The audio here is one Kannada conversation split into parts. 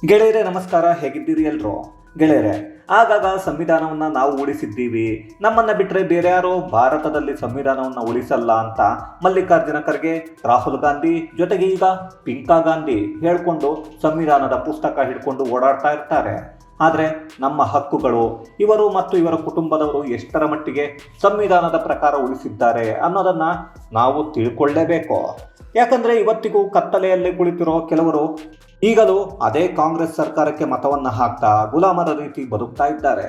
ಗೆಳೆಯರೇ ನಮಸ್ಕಾರ, ಹೇಗಿದ್ದೀರಿ ಎಲ್ರು? ಗೆಳೆಯರೇ, ಆಗಾಗ ಸಂವಿಧಾನವನ್ನ ನಾವು ಉಳಿಸಿದ್ದೀವಿ, ನಮ್ಮನ್ನ ಬಿಟ್ಟರೆ ಬೇರೆ ಯಾರೋ ಭಾರತದಲ್ಲಿ ಸಂವಿಧಾನವನ್ನ ಉಳಿಸಲ್ಲ ಅಂತ ಮಲ್ಲಿಕಾರ್ಜುನ ಖರ್ಗೆ, ರಾಹುಲ್ ಗಾಂಧಿ ಜೊತೆಗೆ ಈಗ ಪಿಂಕಾ ಗಾಂಧಿ ಹೇಳ್ಕೊಂಡು ಸಂವಿಧಾನದ ಪುಸ್ತಕ ಹಿಡ್ಕೊಂಡು ಓಡಾಡ್ತಾ ಇರ್ತಾರೆ. ಆದರೆ ನಮ್ಮ ಹಕ್ಕುಗಳು ಇವರು ಮತ್ತು ಇವರ ಕುಟುಂಬದವರು ಎಷ್ಟರ ಮಟ್ಟಿಗೆ ಸಂವಿಧಾನದ ಪ್ರಕಾರ ಉಳಿಸಿದ್ದಾರೆ ಅನ್ನೋದನ್ನ ನಾವು ತಿಳ್ಕೊಳ್ಳೇಬೇಕು. ಯಾಕಂದ್ರೆ ಇವತ್ತಿಗೂ ಕತ್ತಲೆಯಲ್ಲಿ ಕುಳಿತಿರೋ ಕೆಲವರು ಈಗಲೂ ಅದೇ ಕಾಂಗ್ರೆಸ್ ಸರ್ಕಾರಕ್ಕೆ ಮತವನ್ನ ಹಾಕ್ತಾ ಗುಲಾಮರ ರೀತಿ ಬದುಕ್ತಾ ಇದ್ದಾರೆ.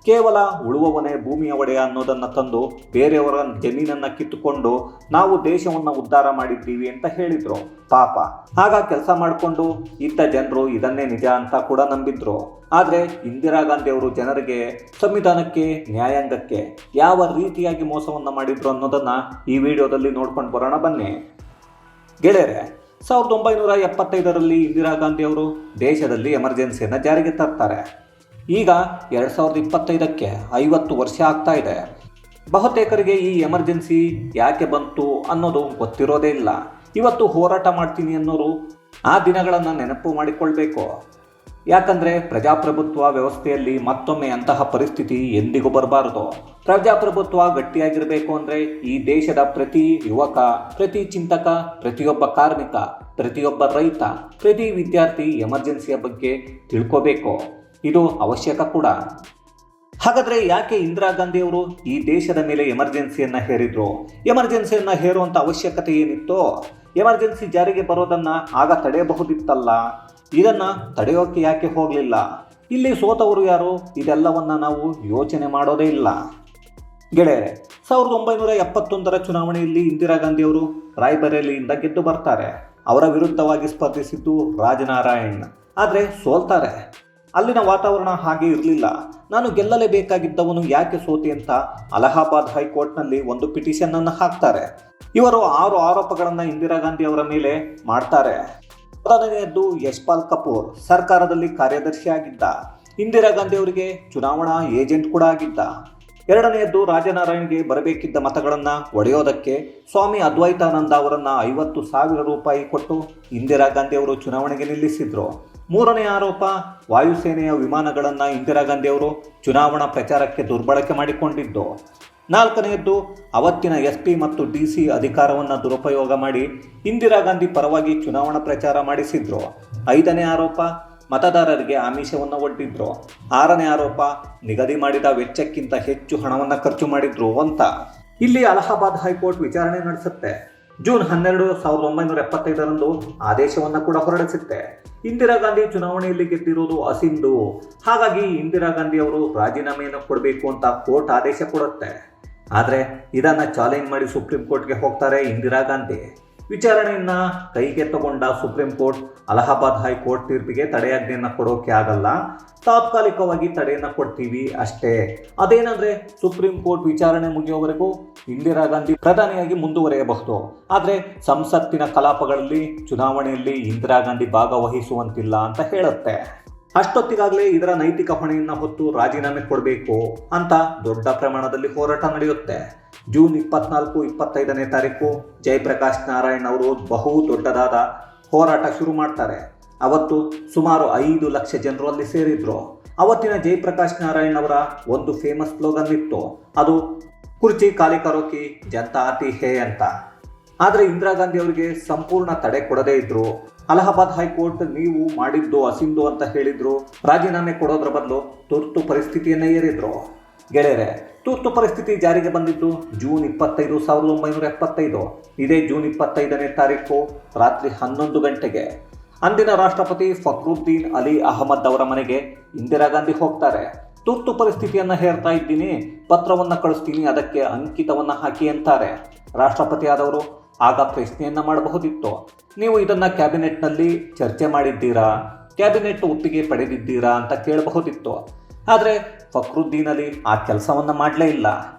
ಕೇವಲ ಉಳುವವನೇ ಭೂಮಿಯ ಒಡೆಯ ಅನ್ನೋದನ್ನ ತಂದು ಬೇರೆಯವರ ಜಮೀನನ್ನ ಕಿತ್ತುಕೊಂಡು ನಾವು ದೇಶವನ್ನ ಉದ್ಧಾರ ಮಾಡಿದ್ದೀವಿ ಅಂತ ಹೇಳಿದ್ರು. ಪಾಪ ಆಗ ಕೆಲಸ ಮಾಡಿಕೊಂಡು ಇದ್ದ ಜನರು ಇದನ್ನೇ ನಿಜ ಅಂತ ಕೂಡ ನಂಬಿದ್ರು. ಆದರೆ ಇಂದಿರಾ ಗಾಂಧಿ ಅವರು ಜನರಿಗೆ, ಸಂವಿಧಾನಕ್ಕೆ, ನ್ಯಾಯಾಂಗಕ್ಕೆ ಯಾವ ರೀತಿಯಾಗಿ ಮೋಸವನ್ನ ಮಾಡಿದ್ರು ಅನ್ನೋದನ್ನ ಈ ವಿಡಿಯೋದಲ್ಲಿ ನೋಡ್ಕೊಂಡು ಬರೋಣ ಬನ್ನಿ. ಗೆಳೆಯರೆ, 1975ರಲ್ಲಿ ಇಂದಿರಾ ಗಾಂಧಿ ಅವರು ದೇಶದಲ್ಲಿ ಎಮರ್ಜೆನ್ಸಿಯನ್ನು ಜಾರಿಗೆ ತರ್ತಾರೆ. ಈಗ 2025ಕ್ಕೆ 50 ವರ್ಷ ಆಗ್ತಾ ಇದೆ. ಬಹುತೇಕರಿಗೆ ಈ ಎಮರ್ಜೆನ್ಸಿ ಯಾಕೆ ಬಂತು ಅನ್ನೋದು ಗೊತ್ತಿರೋದೇ ಇಲ್ಲ. ಇವತ್ತು ಹೋರಾಟ ಮಾಡ್ತೀನಿ ಅನ್ನೋರು ಆ ದಿನಗಳನ್ನು ನೆನಪು ಮಾಡಿಕೊಳ್ಬೇಕು. ಯಾಕಂದರೆ ಪ್ರಜಾಪ್ರಭುತ್ವ ವ್ಯವಸ್ಥೆಯಲ್ಲಿ ಮತ್ತೊಮ್ಮೆ ಅಂತಹ ಪರಿಸ್ಥಿತಿ ಎಂದಿಗೂ ಬರಬಾರದು. ಪ್ರಜಾಪ್ರಭುತ್ವ ಗಟ್ಟಿಯಾಗಿರಬೇಕು ಅಂದರೆ ಈ ದೇಶದ ಪ್ರತಿ ಯುವಕ, ಪ್ರತಿ ಚಿಂತಕ, ಪ್ರತಿಯೊಬ್ಬ ಕಾರ್ಮಿಕ, ಪ್ರತಿಯೊಬ್ಬ ರೈತ, ಪ್ರತಿ ವಿದ್ಯಾರ್ಥಿ ಎಮರ್ಜೆನ್ಸಿಯ ಬಗ್ಗೆ ತಿಳ್ಕೋಬೇಕು. ಇದು ಅವಶ್ಯಕ ಕೂಡ. ಹಾಗಾದರೆ ಯಾಕೆ ಇಂದಿರಾ ಗಾಂಧಿ ಅವರು ಈ ದೇಶದ ಮೇಲೆ ಎಮರ್ಜೆನ್ಸಿಯನ್ನು ಹೇರಿದ್ರು? ಎಮರ್ಜೆನ್ಸಿಯನ್ನು ಹೇರುವಂಥ ಅವಶ್ಯಕತೆ ಏನಿತ್ತು? ಎಮರ್ಜೆನ್ಸಿ ಜಾರಿಗೆ ಬರೋದನ್ನು ಆಗ ತಡೆಯಬಹುದಿತ್ತಲ್ಲ. ಇದನ್ನು ತಡೆಯೋಕೆ ಯಾಕೆ ಹೋಗಲಿಲ್ಲ? ಇಲ್ಲಿ ಸೋತವರು ಯಾರು? ಇದೆಲ್ಲವನ್ನ ನಾವು ಯೋಚನೆ ಮಾಡೋದೇ ಇಲ್ಲ. ಗೆಳೆಯರೆ, 1971ರ ಚುನಾವಣೆಯಲ್ಲಿ ಇಂದಿರಾ ಗಾಂಧಿ ಅವರು ರಾಯ್ಬರೇಲಿಯಿಂದ ಗೆದ್ದು ಬರ್ತಾರೆ. ಅವರ ವಿರುದ್ಧವಾಗಿ ಸ್ಪರ್ಧಿಸಿದ್ದು ರಾಜನಾರಾಯಣ್. ಆದರೆ ಸೋಲ್ತಾರೆ. ಅಲ್ಲಿನ ವಾತಾವರಣ ಹಾಗೆ ಇರಲಿಲ್ಲ. ನಾನು ಗೆಲ್ಲಲೇಬೇಕಾಗಿದ್ದವನು ಯಾಕೆ ಸೋತೆ ಅಂತ ಅಲಹಾಬಾದ್ ಹೈಕೋರ್ಟ್ನಲ್ಲಿ ಒಂದು ಪಿಟಿಷನ್ ಅನ್ನು ಹಾಕ್ತಾರೆ. ಇವರು 6 ಆರೋಪಗಳನ್ನು ಇಂದಿರಾ ಗಾಂಧಿ ಅವರ ಮೇಲೆ ಮಾಡ್ತಾರೆ. ಮೊದಲನೆಯದ್ದು ಯಶ್ಪಾಲ್ ಕಪೂರ್, ಸರ್ಕಾರದಲ್ಲಿ ಕಾರ್ಯದರ್ಶಿಯಾಗಿದ್ದ. ಇಂದಿರಾ ಗಾಂಧಿ ಅವರಿಗೆ ಚುನಾವಣಾ ಏಜೆಂಟ್ ಕೂಡ ಆಗಿದ್ದ. ಎರಡನೆಯದ್ದು ರಾಜನಾರಾಯಣ್ಗೆ ಬರಬೇಕಿದ್ದ ಮತಗಳನ್ನು ಒಡೆಯೋದಕ್ಕೆ ಸ್ವಾಮಿ ಅದ್ವೈತಾನಂದ ಅವರನ್ನು 50,000 ರೂಪಾಯಿ ಕೊಟ್ಟು ಇಂದಿರಾ ಗಾಂಧಿ ಅವರು ಚುನಾವಣೆಗೆ ನಿಲ್ಲಿಸಿದ್ರು. ಮೂರನೇ ಆರೋಪ, ವಾಯುಸೇನೆಯ ವಿಮಾನಗಳನ್ನು ಇಂದಿರಾ ಗಾಂಧಿ ಅವರು ಚುನಾವಣಾ ಪ್ರಚಾರಕ್ಕೆ ದುರ್ಬಳಕೆ ಮಾಡಿಕೊಂಡಿದ್ದು. ನಾಲ್ಕನೆಯದ್ದು, ಅವತ್ತಿನ SP ಮತ್ತು DC ಅಧಿಕಾರವನ್ನು ದುರುಪಯೋಗ ಮಾಡಿ ಇಂದಿರಾ ಗಾಂಧಿ ಪರವಾಗಿ ಚುನಾವಣಾ ಪ್ರಚಾರ ಮಾಡಿಸಿದ್ರು. ಐದನೇ ಆರೋಪ, ಮತದಾರರಿಗೆ ಆಮಿಷವನ್ನು ಒಡ್ಡಿದ್ರು. ಆರನೇ ಆರೋಪ, ನಿಗದಿ ಮಾಡಿದ ವೆಚ್ಚಕ್ಕಿಂತ ಹೆಚ್ಚು ಹಣವನ್ನು ಖರ್ಚು ಮಾಡಿದ್ರು ಅಂತ. ಇಲ್ಲಿ ಅಲಹಾಬಾದ್ ಹೈಕೋರ್ಟ್ ವಿಚಾರಣೆ ನಡೆಸುತ್ತೆ. ಜೂನ್ 12, 1975ರಂದು ಆದೇಶವನ್ನು ಕೂಡ ಹೊರಡಿಸುತ್ತೆ. ಇಂದಿರಾ ಗಾಂಧಿ ಚುನಾವಣೆಯಲ್ಲಿ ಗೆದ್ದಿರೋದು ಅಸಿಂಧು, ಹಾಗಾಗಿ ಇಂದಿರಾ ಗಾಂಧಿ ಅವರು ರಾಜೀನಾಮೆಯನ್ನು ಕೊಡಬೇಕು ಅಂತ ಕೋರ್ಟ್ ಆದೇಶ ಕೊಡುತ್ತೆ. ಆದರೆ ಇದನ್ನು ಚಾಲೆಂಜ್ ಮಾಡಿ ಸುಪ್ರೀಂ ಕೋರ್ಟ್ಗೆ ಹೋಗ್ತಾರೆ ಇಂದಿರಾ ಗಾಂಧಿ. ವಿಚಾರಣೆಯನ್ನ ಕೈಗೆ ತಗೊಂಡ ಸುಪ್ರೀಂ ಕೋರ್ಟ್ ಅಲಹಾಬಾದ್ ಹೈಕೋರ್ಟ್ ತೀರ್ಪಿಗೆ ತಡೆಯಾಜ್ಞೆಯನ್ನು ಕೊಡೋಕೆ ಆಗಲ್ಲ, ತಾತ್ಕಾಲಿಕವಾಗಿ ತಡೆಯನ್ನು ಕೊಡ್ತೀವಿ ಅಷ್ಟೇ. ಅದೇನಂದ್ರೆ ಸುಪ್ರೀಂ ಕೋರ್ಟ್ ವಿಚಾರಣೆ ಮುಗಿಯುವವರೆಗೂ ಇಂದಿರಾ ಗಾಂಧಿ ಪ್ರಧಾನಿಯಾಗಿ ಮುಂದುವರಿಯಬಹುದು. ಆದರೆ ಸಂಸತ್ತಿನ ಕಲಾಪಗಳಲ್ಲಿ ಚುನಾವಣೆಯಲ್ಲಿ ಇಂದಿರಾ ಗಾಂಧಿ ಭಾಗವಹಿಸುವಂತಿಲ್ಲ ಅಂತ ಹೇಳುತ್ತೆ. ಅಷ್ಟೊತ್ತಿಗಾಗಲೇ ಇದರ ನೈತಿಕ ಹೊಣೆಯನ್ನು ಹೊತ್ತು ರಾಜೀನಾಮೆ ಕೊಡಬೇಕು ಅಂತ ದೊಡ್ಡ ಪ್ರಮಾಣದಲ್ಲಿ ಹೋರಾಟ ನಡೆಯುತ್ತೆ. ಜೂನ್ 24, 25ನೇ ತಾರೀಕು ಜಯಪ್ರಕಾಶ್ ನಾರಾಯಣ್ ಅವರು ಬಹು ದೊಡ್ಡದಾದ ಹೋರಾಟ ಶುರು ಮಾಡ್ತಾರೆ. ಅವತ್ತು ಸುಮಾರು 5 ಲಕ್ಷ ಜನರು ಅಲ್ಲಿ ಸೇರಿದ್ರು. ಅವತ್ತಿನ ಜಯಪ್ರಕಾಶ್ ನಾರಾಯಣ್ ಅವರ ಒಂದು ಫೇಮಸ್ ಸ್ಲೋಗನ್ ಇತ್ತು, ಅದು ಕುರ್ಚಿ ಖಾಲಿ ಕರೋಕಿ ಜನತಾ ಆತಿ ಹೇ ಅಂತ. ಆದರೆ ಇಂದಿರಾ ಗಾಂಧಿ ಅವರಿಗೆ ಸಂಪೂರ್ಣ ತಡೆ ಕೊಡದೇ ಇದ್ರು. ಅಲಹಾಬಾದ್ ಹೈಕೋರ್ಟ್ ನೀವು ಮಾಡಿದ್ದು ಅಸಿಂಧು ಅಂತ ಹೇಳಿದ್ರು. ರಾಜೀನಾಮೆ ಕೊಡೋದ್ರ ಬದಲು ತುರ್ತು ಪರಿಸ್ಥಿತಿಯನ್ನೇ ಏರಿದ್ರು. ಗೆಳೆಯರೆ, ತುರ್ತು ಪರಿಸ್ಥಿತಿ ಜಾರಿಗೆ ಬಂದಿದ್ದು ಜೂನ್ 25, 1975. ಇದೇ ಜೂನ್ 25ನೇ ತಾರೀಕು ರಾತ್ರಿ 11 ಗಂಟೆಗೆ ಅಂದಿನ ರಾಷ್ಟ್ರಪತಿ ಫಕ್ರುದ್ದೀನ್ ಅಲಿ ಅಹಮದ್ ಅವರ ಮನೆಗೆ ಇಂದಿರಾ ಗಾಂಧಿ ಹೋಗ್ತಾರೆ. ತುರ್ತು ಪರಿಸ್ಥಿತಿಯನ್ನು ಹೇರ್ತಾ ಇದ್ದೀನಿ, ಪತ್ರವನ್ನು ಕಳಿಸ್ತೀನಿ, ಅದಕ್ಕೆ ಅಂಕಿತವನ್ನು ಹಾಕಿ ಅಂತಾರೆ. ರಾಷ್ಟ್ರಪತಿ ಆದವರು ಆಗ ಪ್ರಶ್ನೆಯನ್ನು ಮಾಡಬಹುದಿತ್ತು, ನೀವು ಇದನ್ನು ಕ್ಯಾಬಿನೆಟ್ನಲ್ಲಿ ಚರ್ಚೆ ಮಾಡಿದ್ದೀರಾ, ಕ್ಯಾಬಿನೆಟ್ ಒಪ್ಪಿಗೆ ಪಡೆದಿದ್ದೀರಾ ಅಂತ ಕೇಳಬಹುದಿತ್ತು. ಆದರೆ ಫಕ್ರುದ್ದೀನ್ ಅಲಿ ಆ ಕೆಲಸವನ್ನು ಮಾಡಲೇ ಇಲ್ಲ.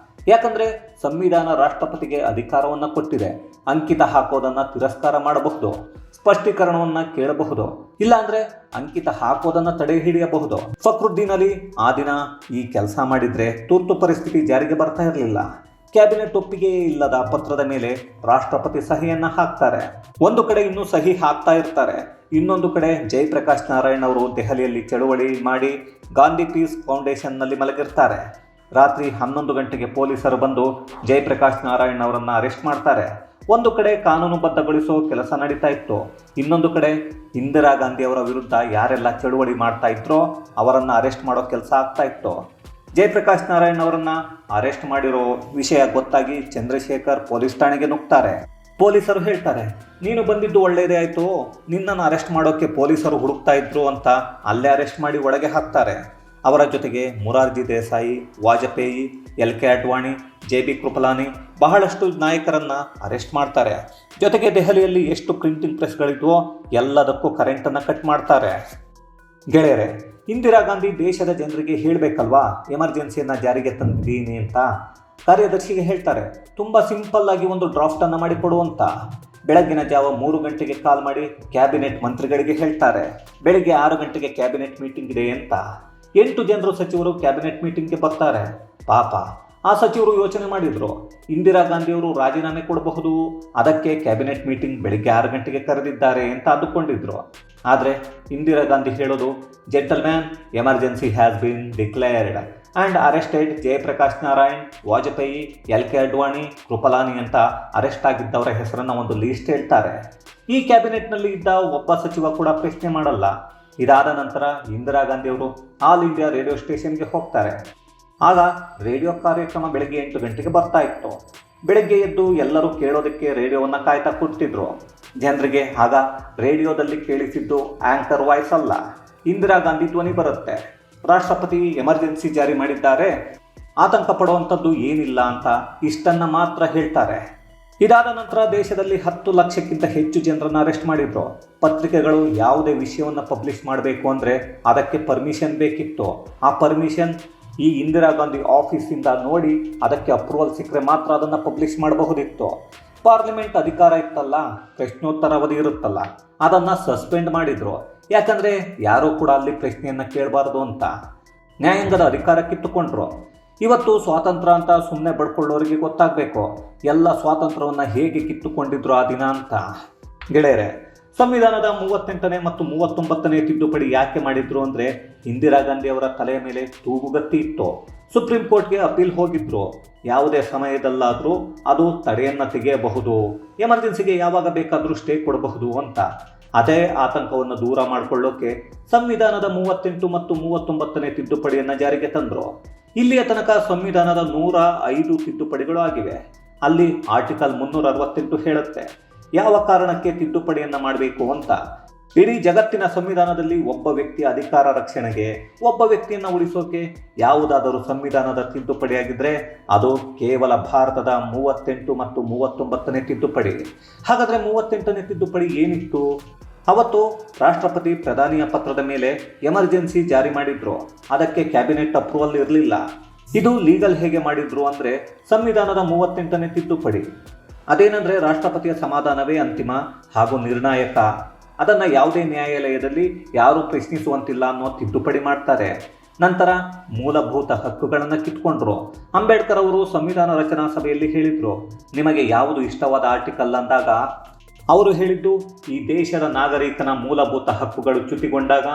ಯಾಕಂದರೆ ಸಂವಿಧಾನ ರಾಷ್ಟ್ರಪತಿಗೆ ಅಧಿಕಾರವನ್ನು ಕೊಟ್ಟಿದೆ. ಅಂಕಿತ ಹಾಕೋದನ್ನು ತಿರಸ್ಕಾರ ಮಾಡಬಹುದು, ಸ್ಪಷ್ಟೀಕರಣವನ್ನು ಕೇಳಬಹುದು, ಇಲ್ಲಾಂದರೆ ಅಂಕಿತ ಹಾಕೋದನ್ನು ತಡೆ ಹಿಡಿಯಬಹುದು. ಫಕ್ರುದ್ದೀನ್ ಅಲಿ ಆ ದಿನ ಈ ಕೆಲಸ ಮಾಡಿದರೆ ತುರ್ತು ಪರಿಸ್ಥಿತಿ ಜಾರಿಗೆ ಬರ್ತಾ ಇರಲಿಲ್ಲ. ಕ್ಯಾಬಿನೆಟ್ ಒಪ್ಪಿಗೆಯೇ ಇಲ್ಲದ ಪತ್ರದ ಮೇಲೆ ರಾಷ್ಟ್ರಪತಿ ಸಹಿಯನ್ನು ಹಾಕ್ತಾರೆ. ಒಂದು ಕಡೆ ಇನ್ನೂ ಸಹಿ ಹಾಕ್ತಾ ಇರ್ತಾರೆ. ಇನ್ನೊಂದು ಕಡೆ ಜಯಪ್ರಕಾಶ್ ನಾರಾಯಣ್ ಅವರು ದೆಹಲಿಯಲ್ಲಿ ಚಳುವಳಿ ಮಾಡಿ ಗಾಂಧಿ ಪೀಸ್ ಫೌಂಡೇಶನ್ನಲ್ಲಿ ಮಲಗಿರ್ತಾರೆ. ರಾತ್ರಿ 11 ಗಂಟೆಗೆ ಪೊಲೀಸರು ಬಂದು ಜಯಪ್ರಕಾಶ್ ನಾರಾಯಣ್ ಅವರನ್ನು ಅರೆಸ್ಟ್ ಮಾಡ್ತಾರೆ. ಒಂದು ಕಡೆ ಕಾನೂನುಬದ್ಧಗೊಳಿಸೋ ಕೆಲಸ ನಡೀತಾ ಇತ್ತು, ಇನ್ನೊಂದು ಕಡೆ ಇಂದಿರಾ ಗಾಂಧಿ ಅವರ ವಿರುದ್ಧ ಯಾರೆಲ್ಲ ಚಳುವಳಿ ಮಾಡ್ತಾ ಇದ್ರೋ ಅವರನ್ನು ಅರೆಸ್ಟ್ ಮಾಡೋ ಕೆಲಸ ಆಗ್ತಾ ಇತ್ತು. ಜಯಪ್ರಕಾಶ್ ನಾರಾಯಣ್ ಅವರನ್ನು ಅರೆಸ್ಟ್ ಮಾಡಿರೋ ವಿಷಯ ಗೊತ್ತಾಗಿ ಚಂದ್ರಶೇಖರ್ ಪೊಲೀಸ್ ಠಾಣೆಗೆ ನುಗ್ತಾರೆ. ಪೊಲೀಸರು ಹೇಳ್ತಾರೆ, ನೀನು ಬಂದಿದ್ದು ಒಳ್ಳೆಯದೇ ಆಯಿತು, ನಿನ್ನನ್ನು ಅರೆಸ್ಟ್ ಮಾಡೋಕ್ಕೆ ಪೊಲೀಸರು ಹುಡುಕ್ತಾ ಇದ್ರು ಅಂತ ಅಲ್ಲೇ ಅರೆಸ್ಟ್ ಮಾಡಿ ಒಳಗೆ ಹಾಕ್ತಾರೆ. ಅವರ ಜೊತೆಗೆ ಮೊರಾರ್ಜಿ ದೇಸಾಯಿ, ವಾಜಪೇಯಿ, LK ಅಡ್ವಾಣಿ, JB ಕೃಪಲಾನಿ ಬಹಳಷ್ಟು ನಾಯಕರನ್ನು ಅರೆಸ್ಟ್ ಮಾಡ್ತಾರೆ. ಜೊತೆಗೆ ದೆಹಲಿಯಲ್ಲಿ ಎಷ್ಟು ಪ್ರಿಂಟಿಂಗ್ ಪ್ರೆಸ್ಗಳಿದ್ವೋ ಎಲ್ಲದಕ್ಕೂ ಕರೆಂಟನ್ನು ಕಟ್ ಮಾಡ್ತಾರೆ. ಗೆಳೆಯರೆ, ಇಂದಿರಾ ಗಾಂಧಿ ದೇಶದ ಜನರಿಗೆ ಹೇಳಬೇಕಲ್ವಾ ಎಮರ್ಜೆನ್ಸಿಯನ್ನು ಜಾರಿಗೆ ತಂದಿದ್ದೀನಿ ಅಂತ. ಕಾರ್ಯದರ್ಶಿಗೆ ಹೇಳ್ತಾರೆ, ತುಂಬ ಸಿಂಪಲ್ ಆಗಿ ಒಂದು ಡ್ರಾಫ್ಟನ್ನು ಮಾಡಿಕೊಡುವಂತ. ಬೆಳಗ್ಗಿನ ಜಾವ 3 ಗಂಟೆಗೆ ಕಾಲ್ ಮಾಡಿ ಕ್ಯಾಬಿನೆಟ್ ಮಂತ್ರಿಗಳಿಗೆ ಹೇಳ್ತಾರೆ, ಬೆಳಿಗ್ಗೆ 6 ಗಂಟೆಗೆ ಕ್ಯಾಬಿನೆಟ್ ಮೀಟಿಂಗ್ ಇದೆ ಅಂತ. 8 ಜನರು ಸಚಿವರು ಕ್ಯಾಬಿನೆಟ್ ಮೀಟಿಂಗ್ಗೆ ಬರ್ತಾರೆ. ಪಾಪ ಆ ಸಚಿವರು ಯೋಚನೆ ಮಾಡಿದ್ರು, ಇಂದಿರಾ ಗಾಂಧಿಯವರು ರಾಜೀನಾಮೆ ಕೊಡಬಹುದು, ಅದಕ್ಕೆ ಕ್ಯಾಬಿನೆಟ್ ಮೀಟಿಂಗ್ ಬೆಳಿಗ್ಗೆ 6 ಗಂಟೆಗೆ ಕರೆದಿದ್ದಾರೆ ಅಂತ ಅಂದುಕೊಂಡಿದ್ರು. ಆದರೆ ಇಂದಿರಾ ಗಾಂಧಿ ಹೇಳೋದು, gentleman, emergency has been declared and arrested Jayaprakash Narayan, Vajpayee, LK Advani, Kripalani ಅಂತ ಅರೆಸ್ಟ್ ಆಗಿದ್ದವರ ಹೆಸರನ್ನು ಒಂದು ಲೀಸ್ಟ್ ಹೇಳ್ತಾರೆ. ಈ ಕ್ಯಾಬಿನೆಟ್ನಲ್ಲಿ ಇದ್ದ ಒಬ್ಬ ಸಚಿವ ಕೂಡ ಪ್ರಶ್ನೆ ಮಾಡಲ್ಲ. ಇದಾದ ನಂತರ ಇಂದಿರಾ ಗಾಂಧಿಯವರು ಆಲ್ ಇಂಡಿಯಾ ರೇಡಿಯೋ ಸ್ಟೇಷನ್ಗೆ ಹೋಗ್ತಾರೆ. ಆಗ ರೇಡಿಯೋ ಕಾರ್ಯಕ್ರಮ ಬೆಳಗ್ಗೆ 8 ಗಂಟೆಗೆ ಬರ್ತಾ ಇತ್ತು. ಬೆಳಗ್ಗೆ ಎದ್ದು ಎಲ್ಲರೂ ಕೇಳೋದಕ್ಕೆ ರೇಡಿಯೋವನ್ನು ಕಾಯ್ತಾ ಕೂರ್ತಿದ್ರು. ಜನರಿಗೆ ಆಗ ರೇಡಿಯೋದಲ್ಲಿ ಕೇಳಿಸಿದ್ದು ಆ್ಯಂಕರ್ ವಾಯ್ಸ್ ಅಲ್ಲ, ಇಂದಿರಾ ಗಾಂಧಿ ಧ್ವನಿ ಬರುತ್ತೆ. ರಾಷ್ಟ್ರಪತಿ ಎಮರ್ಜೆನ್ಸಿ ಜಾರಿ ಮಾಡಿದ್ದಾರೆ, ಆತಂಕ ಪಡುವಂಥದ್ದು ಏನಿಲ್ಲ ಅಂತ ಇಷ್ಟನ್ನು ಮಾತ್ರ ಹೇಳ್ತಾರೆ. ಇದಾದ ನಂತರ ದೇಶದಲ್ಲಿ 10 ಲಕ್ಷಕ್ಕಿಂತ ಹೆಚ್ಚು ಜನರನ್ನು ಅರೆಸ್ಟ್ ಮಾಡಿದ್ರು. ಪತ್ರಿಕೆಗಳು ಯಾವುದೇ ವಿಷಯವನ್ನು ಪಬ್ಲಿಷ್ ಮಾಡಬೇಕು ಅಂದರೆ ಅದಕ್ಕೆ ಪರ್ಮಿಷನ್ ಬೇಕಿತ್ತು. ಆ ಪರ್ಮಿಷನ್ ಈ ಇಂದಿರಾ ಗಾಂಧಿ ಆಫೀಸಿಂದ ನೋಡಿ ಅದಕ್ಕೆ ಅಪ್ರೂವಲ್ ಸಿಕ್ಕರೆ ಮಾತ್ರ ಅದನ್ನು ಪಬ್ಲಿಷ್ ಮಾಡಬಹುದಿತ್ತು. ಪಾರ್ಲಿಮೆಂಟ್ ಅಧಿಕಾರ ಇತ್ತಲ್ಲ, ಪ್ರಶ್ನೋತ್ತರ ಅವಧಿ ಇರುತ್ತಲ್ಲ, ಅದನ್ನು ಸಸ್ಪೆಂಡ್ ಮಾಡಿದರು. ಯಾಕಂದರೆ ಯಾರೂ ಕೂಡ ಅಲ್ಲಿ ಪ್ರಶ್ನೆಯನ್ನು ಕೇಳಬಾರ್ದು ಅಂತ. ನ್ಯಾಯಾಂಗದ ಅಧಿಕಾರ ಕಿತ್ತುಕೊಂಡ್ರು. ಇವತ್ತು ಸ್ವಾತಂತ್ರ್ಯ ಅಂತ ಸುಮ್ಮನೆ ಬಡ್ಕೊಳ್ಳೋರಿಗೆ ಗೊತ್ತಾಗಬೇಕು ಎಲ್ಲ ಸ್ವಾತಂತ್ರ್ಯವನ್ನು ಹೇಗೆ ಕಿತ್ತುಕೊಂಡಿದ್ರು ಆ ದಿನ ಅಂತ. ಗೆಳೆಯರೆ, ಸಂವಿಧಾನದ 38ನೇ ಮತ್ತು 39ನೇ ತಿದ್ದುಪಡಿ ಯಾಕೆ ಮಾಡಿದ್ರು ಅಂದರೆ ಇಂದಿರಾ ಗಾಂಧಿ ಅವರ ತಲೆಯ ಮೇಲೆ ತೂಗುಗತ್ತಿ ಇತ್ತು. ಸುಪ್ರೀಂ ಕೋರ್ಟ್ಗೆ ಅಪೀಲ್ ಹೋಗಿದ್ರು. ಯಾವುದೇ ಸಮಯದಲ್ಲಾದರೂ ಅದು ತಡೆಯನ್ನು ತೆಗೆಯಬಹುದು, ಎಮರ್ಜೆನ್ಸಿಗೆ ಯಾವಾಗ ಬೇಕಾದರೂ ಸ್ಟೇ ಕೊಡಬಹುದು ಅಂತ. ಅದೇ ಆತಂಕವನ್ನು ದೂರ ಮಾಡಿಕೊಳ್ಳೋಕೆ ಸಂವಿಧಾನದ 38 ಮತ್ತು 39ನೇ ತಿದ್ದುಪಡಿಯನ್ನು ಜಾರಿಗೆ ತಂದರು. ಇಲ್ಲಿಯ ತನಕ ಸಂವಿಧಾನದ 105 ತಿದ್ದುಪಡಿಗಳು ಆಗಿವೆ. ಅಲ್ಲಿ ಆರ್ಟಿಕಲ್ 368 ಹೇಳುತ್ತೆ ಯಾವ ಕಾರಣಕ್ಕೆ ತಿದ್ದುಪಡಿಯನ್ನು ಮಾಡಬೇಕು ಅಂತ. ಇಡೀ ಜಗತ್ತಿನ ಸಂವಿಧಾನದಲ್ಲಿ ಒಬ್ಬ ವ್ಯಕ್ತಿಯ ಅಧಿಕಾರ ರಕ್ಷಣೆಗೆ, ಒಬ್ಬ ವ್ಯಕ್ತಿಯನ್ನು ಉಳಿಸೋಕೆ ಯಾವುದಾದರೂ ಸಂವಿಧಾನದ ತಿದ್ದುಪಡಿಯಾಗಿದ್ದರೆ ಅದು ಕೇವಲ ಭಾರತದ 38 ಮತ್ತು 39ನೇ ತಿದ್ದುಪಡಿ. ಹಾಗಾದರೆ 38ನೇ ತಿದ್ದುಪಡಿ ಏನಿತ್ತು? ಅವತ್ತು ರಾಷ್ಟ್ರಪತಿ ಪ್ರಧಾನಿಯ ಪತ್ರದ ಮೇಲೆ ಎಮರ್ಜೆನ್ಸಿ ಜಾರಿ ಮಾಡಿದ್ರು. ಅದಕ್ಕೆ ಕ್ಯಾಬಿನೆಟ್ ಅಪ್ರೂವಲ್ ಇರಲಿಲ್ಲ. ಇದು ಲೀಗಲ್ ಹೇಗೆ ಮಾಡಿದ್ರು ಅಂದರೆ ಸಂವಿಧಾನದ 38ನೇ ತಿದ್ದುಪಡಿ. ಅದೇನೆಂದರೆ ರಾಷ್ಟ್ರಪತಿಯ ಸಮಾಧಾನವೇ ಅಂತಿಮ ಹಾಗೂ ನಿರ್ಣಾಯಕ. ಅದನ್ನು ಯಾವುದೇ ನ್ಯಾಯಾಲಯದಲ್ಲಿ ಯಾರೂ ಪ್ರಶ್ನಿಸುವಂತಿಲ್ಲ ಅನ್ನೋ ತಿದ್ದುಪಡಿ ಮಾಡ್ತಾರೆ. ನಂತರ ಮೂಲಭೂತ ಹಕ್ಕುಗಳನ್ನು ಕಿತ್ಕೊಂಡ್ರು. ಅಂಬೇಡ್ಕರ್ ಅವರು ಸಂವಿಧಾನ ರಚನಾ ಸಭೆಯಲ್ಲಿ ಹೇಳಿದರು, ನಿಮಗೆ ಯಾವುದು ಇಷ್ಟವಾದ ಆರ್ಟಿಕಲ್ ಅಂದಾಗ ಅವರು ಹೇಳಿದ್ದು, ಈ ದೇಶದ ನಾಗರಿಕನ ಮೂಲಭೂತ ಹಕ್ಕುಗಳು ಚ್ಯುತಿಗೊಂಡಾಗ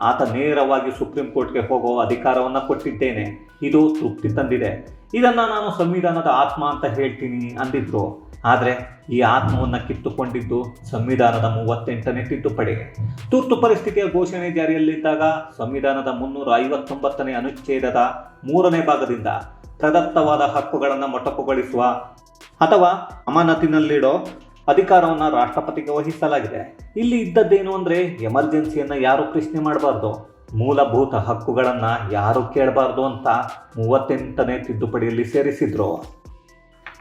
ಆತ ನೇರವಾಗಿ ಸುಪ್ರೀಂ ಕೋರ್ಟ್ಗೆ ಹೋಗೋ ಅಧಿಕಾರವನ್ನು ಕೊಟ್ಟಿದ್ದೇನೆ. ಇದು ತೃಪ್ತಿ ತಂದಿದೆ. ಇದನ್ನು ನಾನು ಸಂವಿಧಾನದ ಆತ್ಮ ಅಂತ ಹೇಳ್ತೀನಿ ಅಂದಿದ್ರು. ಆದರೆ ಈ ಆತ್ಮವನ್ನು ಕಿತ್ತುಕೊಂಡಿದ್ದು ಸಂವಿಧಾನದ 38ನೇ ತಿದ್ದುಪಡಿ. ತುರ್ತು ಪರಿಸ್ಥಿತಿಯ ಘೋಷಣೆ ಜಾರಿಯಲ್ಲಿದ್ದಾಗ ಸಂವಿಧಾನದ 359ನೇ ಅನುಚ್ಛೇದದ 3ನೇ ಭಾಗದಿಂದ ಪ್ರದತ್ತವಾದ ಹಕ್ಕುಗಳನ್ನು ಮೊಟಕುಗೊಳಿಸುವ ಅಥವಾ ಅಮಾನತಿನಲ್ಲಿಡೋ ಅಧಿಕಾರವನ್ನು ರಾಷ್ಟ್ರಪತಿಗೆ ವಹಿಸಲಾಗಿದೆ. ಇಲ್ಲಿ ಇದ್ದದ್ದೇನು ಅಂದರೆ ಎಮರ್ಜೆನ್ಸಿಯನ್ನು ಯಾರು ಪ್ರಶ್ನೆ ಮಾಡಬಾರ್ದು, ಮೂಲಭೂತ ಹಕ್ಕುಗಳನ್ನು ಯಾರು ಕೇಳಬಾರ್ದು ಅಂತ 38ನೇ ತಿದ್ದುಪಡಿಯಲ್ಲಿ ಸೇರಿಸಿದ್ರು.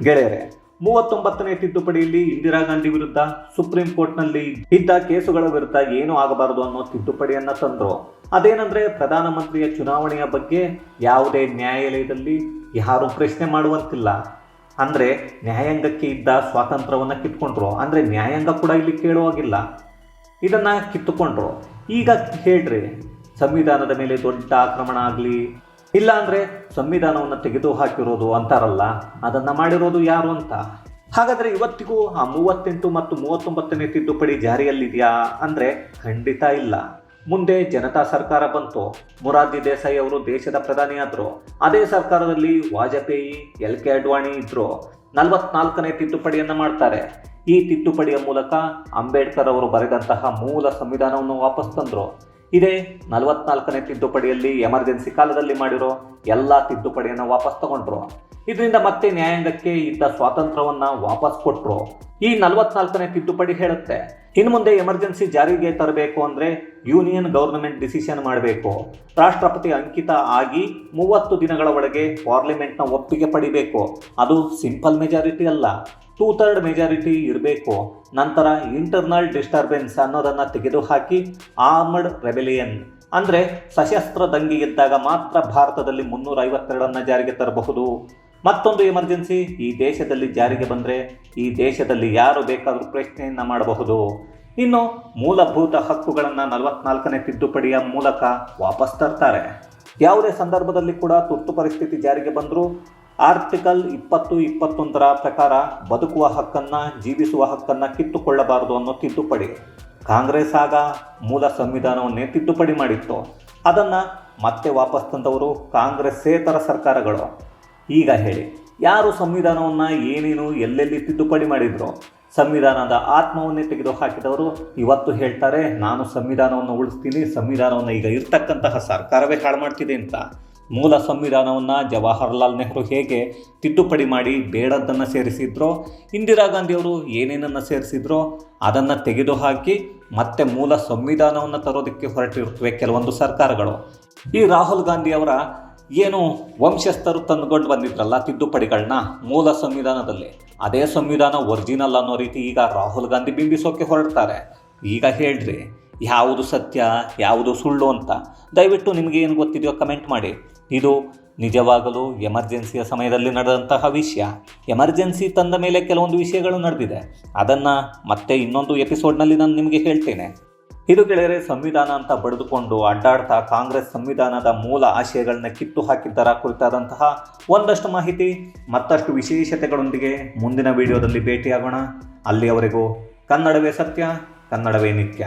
ಗೆಳೆಯರೆ, 39ನೇ ತಿದ್ದುಪಡಿಯಲ್ಲಿ ಇಂದಿರಾ ಗಾಂಧಿ ವಿರುದ್ಧ ಸುಪ್ರೀಂ ಕೋರ್ಟ್ನಲ್ಲಿ ಇದ್ದ ಕೇಸುಗಳ ವಿರುದ್ಧ ಏನೂ ಆಗಬಾರದು ಅನ್ನೋ ತಿದ್ದುಪಡಿಯನ್ನು ತಂದರು. ಅದೇನೆಂದರೆ ಪ್ರಧಾನಮಂತ್ರಿಯ ಚುನಾವಣೆಯ ಬಗ್ಗೆ ಯಾವುದೇ ನ್ಯಾಯಾಲಯದಲ್ಲಿ ಯಾರೂ ಪ್ರಶ್ನೆ ಮಾಡುವಂತಿಲ್ಲ. ಅಂದರೆ ನ್ಯಾಯಾಂಗಕ್ಕೆ ಇದ್ದ ಸ್ವಾತಂತ್ರ್ಯವನ್ನು ಕಿತ್ಕೊಂಡ್ರು. ಅಂದರೆ ನ್ಯಾಯಾಂಗ ಕೂಡ ಇಲ್ಲಿ ಕೇಳುವಾಗಿಲ್ಲ. ಇದನ್ನು ಕಿತ್ತುಕೊಂಡ್ರು. ಈಗ ಹೇಳ್ರಿ, ಸಂವಿಧಾನದ ಮೇಲೆ ದೊಡ್ಡ ಆಕ್ರಮಣ ಆಗಲಿ, ಇಲ್ಲ ಅಂದರೆ ಸಂವಿಧಾನವನ್ನು ತೆಗೆದು ಹಾಕಿರೋದು ಅಂತಾರಲ್ಲ, ಅದನ್ನು ಮಾಡಿರೋದು ಯಾರು ಅಂತ. ಹಾಗಾದರೆ ಇವತ್ತಿಗೂ ಆ 38 ಮತ್ತು 39ನೇ ತಿದ್ದುಪಡಿ ಜಾರಿಯಲ್ಲಿದೆಯಾ ಅಂದರೆ ಖಂಡಿತ ಇಲ್ಲ. ಮುಂದೆ ಜನತಾ ಸರ್ಕಾರ ಬಂತು, ಮೊರಾರ್ಜಿ ದೇಸಾಯಿ ಅವರು ದೇಶದ ಪ್ರಧಾನಿ ಆದರು. ಅದೇ ಸರ್ಕಾರದಲ್ಲಿ ವಾಜಪೇಯಿ, LK ಅಡ್ವಾಣಿ ಇದ್ರು. 44ನೇ ತಿದ್ದುಪಡಿಯನ್ನು ಮಾಡ್ತಾರೆ. ಈ ತಿದ್ದುಪಡಿಯ ಮೂಲಕ ಅಂಬೇಡ್ಕರ್ ಅವರು ಬರೆದಂತಹ ಮೂಲ ಸಂವಿಧಾನವನ್ನು ವಾಪಸ್ ತಂದರು. ಇದೇ 44ನೇ ತಿದ್ದುಪಡಿಯಲ್ಲಿ ಎಮರ್ಜೆನ್ಸಿ ಕಾಲದಲ್ಲಿ ಮಾಡಿರೋ ಎಲ್ಲ ತಿದ್ದುಪಡಿಯನ್ನು ವಾಪಸ್ ತಗೊಂಡ್ರು. ಇದರಿಂದ ಮತ್ತೆ ನ್ಯಾಯಾಂಗಕ್ಕೆ ಇದ್ದ ಸ್ವಾತಂತ್ರ್ಯವನ್ನು ವಾಪಸ್ ಕೊಟ್ಟರು. ಈ 44ನೇ ತಿದ್ದುಪಡಿ ಹೇಳುತ್ತೆ, ಇನ್ನು ಮುಂದೆ ಎಮರ್ಜೆನ್ಸಿ ಜಾರಿಗೆ ತರಬೇಕು ಅಂದರೆ ಯೂನಿಯನ್ ಗವರ್ನಮೆಂಟ್ ಡಿಸಿಷನ್ ಮಾಡಬೇಕು. ರಾಷ್ಟ್ರಪತಿ ಅಂಕಿತ ಆಗಿ 30 ದಿನಗಳ ಒಳಗೆ ಪಾರ್ಲಿಮೆಂಟ್ನ ಒಪ್ಪಿಗೆ ಪಡಿಬೇಕು. ಅದು ಸಿಂಪಲ್ ಮೆಜಾರಿಟಿ ಅಲ್ಲ, 2/3 ಮೆಜಾರಿಟಿ ಇರಬೇಕು. ನಂತರ ಇಂಟರ್ನಲ್ ಡಿಸ್ಟರ್ಬೆನ್ಸ್ ಅನ್ನೋದನ್ನು ತೆಗೆದುಹಾಕಿ ಆರ್ಮಡ್ ರೆಬೆಲಿಯನ್ ಅಂದರೆ ಸಶಸ್ತ್ರ ದಂಗೆ ಇದ್ದಾಗ ಮಾತ್ರ ಭಾರತದಲ್ಲಿ 352 ಜಾರಿಗೆ ತರಬಹುದು. ಮತ್ತೊಂದು ಎಮರ್ಜೆನ್ಸಿ ಈ ದೇಶದಲ್ಲಿ ಜಾರಿಗೆ ಬಂದರೆ ಈ ದೇಶದಲ್ಲಿ ಯಾರು ಬೇಕಾದರೂ ಪ್ರಶ್ನೆಯನ್ನು ಮಾಡಬಹುದು. ಇನ್ನು ಮೂಲಭೂತ ಹಕ್ಕುಗಳನ್ನು 44ನೇ ತಿದ್ದುಪಡಿಯ ಮೂಲಕ ವಾಪಸ್ ತರ್ತಾರೆ. ಯಾವುದೇ ಸಂದರ್ಭದಲ್ಲಿ ಕೂಡ ತುರ್ತು ಪರಿಸ್ಥಿತಿ ಜಾರಿಗೆ ಬಂದರೂ ಆರ್ಟಿಕಲ್ 20-21 ಪ್ರಕಾರ ಬದುಕುವ ಹಕ್ಕನ್ನು, ಜೀವಿಸುವ ಹಕ್ಕನ್ನು ಕಿತ್ತುಕೊಳ್ಳಬಾರದು ಅನ್ನೋ ತಿದ್ದುಪಡಿ. ಕಾಂಗ್ರೆಸ್ ಆಗ ಮೂಲ ಸಂವಿಧಾನವನ್ನೇ ತಿದ್ದುಪಡಿ ಮಾಡಿತ್ತು. ಅದನ್ನು ಮತ್ತೆ ವಾಪಸ್ ತಂದವರು ಕಾಂಗ್ರೆಸ್ಸೇತರ ಸರ್ಕಾರಗಳು. ಈಗ ಹೇಳಿ, ಯಾರು ಸಂವಿಧಾನವನ್ನು ಏನೇನು ಎಲ್ಲೆಲ್ಲಿ ತಿದ್ದುಪಡಿ ಮಾಡಿದ್ರು? ಸಂವಿಧಾನದ ಆತ್ಮವನ್ನೇ ತೆಗೆದು ಹಾಕಿದವರು ಇವತ್ತು ಹೇಳ್ತಾರೆ ನಾನು ಸಂವಿಧಾನವನ್ನು ಉಳಿಸ್ತೀನಿ, ಸಂವಿಧಾನವನ್ನು ಈಗ ಇರ್ತಕ್ಕಂತಹ ಸರ್ಕಾರವೇ ಹಾಳು ಮಾಡ್ತಿದೆ ಅಂತ. ಮೂಲ ಸಂವಿಧಾನವನ್ನು ಜವಾಹರ್ಲಾಲ್ ನೆಹರು ಹೇಗೆ ತಿದ್ದುಪಡಿ ಮಾಡಿ ಬೇಡದ್ದನ್ನು ಸೇರಿಸಿದ್ರೋ, ಇಂದಿರಾ ಗಾಂಧಿಯವರು ಏನೇನನ್ನು ಸೇರಿಸಿದ್ರೋ ಅದನ್ನು ತೆಗೆದುಹಾಕಿ ಮತ್ತೆ ಮೂಲ ಸಂವಿಧಾನವನ್ನು ತರೋದಕ್ಕೆ ಹೊರಟಿರುತ್ತವೆ ಕೆಲವೊಂದು ಸರ್ಕಾರಗಳು. ಈ ರಾಹುಲ್ ಗಾಂಧಿಯವರ ಏನು ವಂಶಸ್ಥರು ತಂದುಕೊಂಡು ಬಂದಿದ್ರಲ್ಲ ತಿದ್ದುಪಡಿಗಳನ್ನ ಮೂಲ ಸಂವಿಧಾನದಲ್ಲಿ, ಅದೇ ಸಂವಿಧಾನ ಒರಿಜಿನಲ್ ಅನ್ನೋ ರೀತಿ ಈಗ ರಾಹುಲ್ ಗಾಂಧಿ ಬಿಂಬಿಸೋಕೆ ಹೊರಡ್ತಾರೆ. ಈಗ ಹೇಳ್ರಿ, ಯಾವುದು ಸತ್ಯ ಯಾವುದು ಸುಳ್ಳು ಅಂತ ದಯವಿಟ್ಟು ನಿಮಗೆ ಏನು ಗೊತ್ತಿದೆಯೋ ಕಮೆಂಟ್ ಮಾಡಿ. ಇದು ನಿಜವಾಗಲೂ ಎಮರ್ಜೆನ್ಸಿಯ ಸಮಯದಲ್ಲಿ ನಡೆದಂತಹ ವಿಷಯ. ಎಮರ್ಜೆನ್ಸಿ ತಂದ ಮೇಲೆ ಕೆಲವೊಂದು ವಿಷಯಗಳು ನಡೆದಿದೆ, ಅದನ್ನು ಮತ್ತೆ ಇನ್ನೊಂದು ಎಪಿಸೋಡ್ನಲ್ಲಿ ನಾನು ನಿಮಗೆ ಹೇಳ್ತೇನೆ. ಇದು ಗೆಳೆಯರೆ, ಸಂವಿಧಾನ ಅಂತ ಬಡಿದುಕೊಂಡು ಅಡ್ಡಾಡ್ತಾ ಕಾಂಗ್ರೆಸ್ ಸಂವಿಧಾನದ ಮೂಲ ಆಶಯಗಳನ್ನ ಕಿತ್ತು ಹಾಕಿದ್ದರ ಕುರಿತಾದಂತಹ ಒಂದಷ್ಟು ಮಾಹಿತಿ, ಮತ್ತಷ್ಟು ವಿಶೇಷತೆಗಳೊಂದಿಗೆ ಮುಂದಿನ ವಿಡಿಯೋದಲ್ಲಿ ಭೇಟಿಯಾಗೋಣ. ಅಲ್ಲಿಯವರೆಗೂ ಕನ್ನಡವೇ ಸತ್ಯ, ಕನ್ನಡವೇ ನಿತ್ಯ.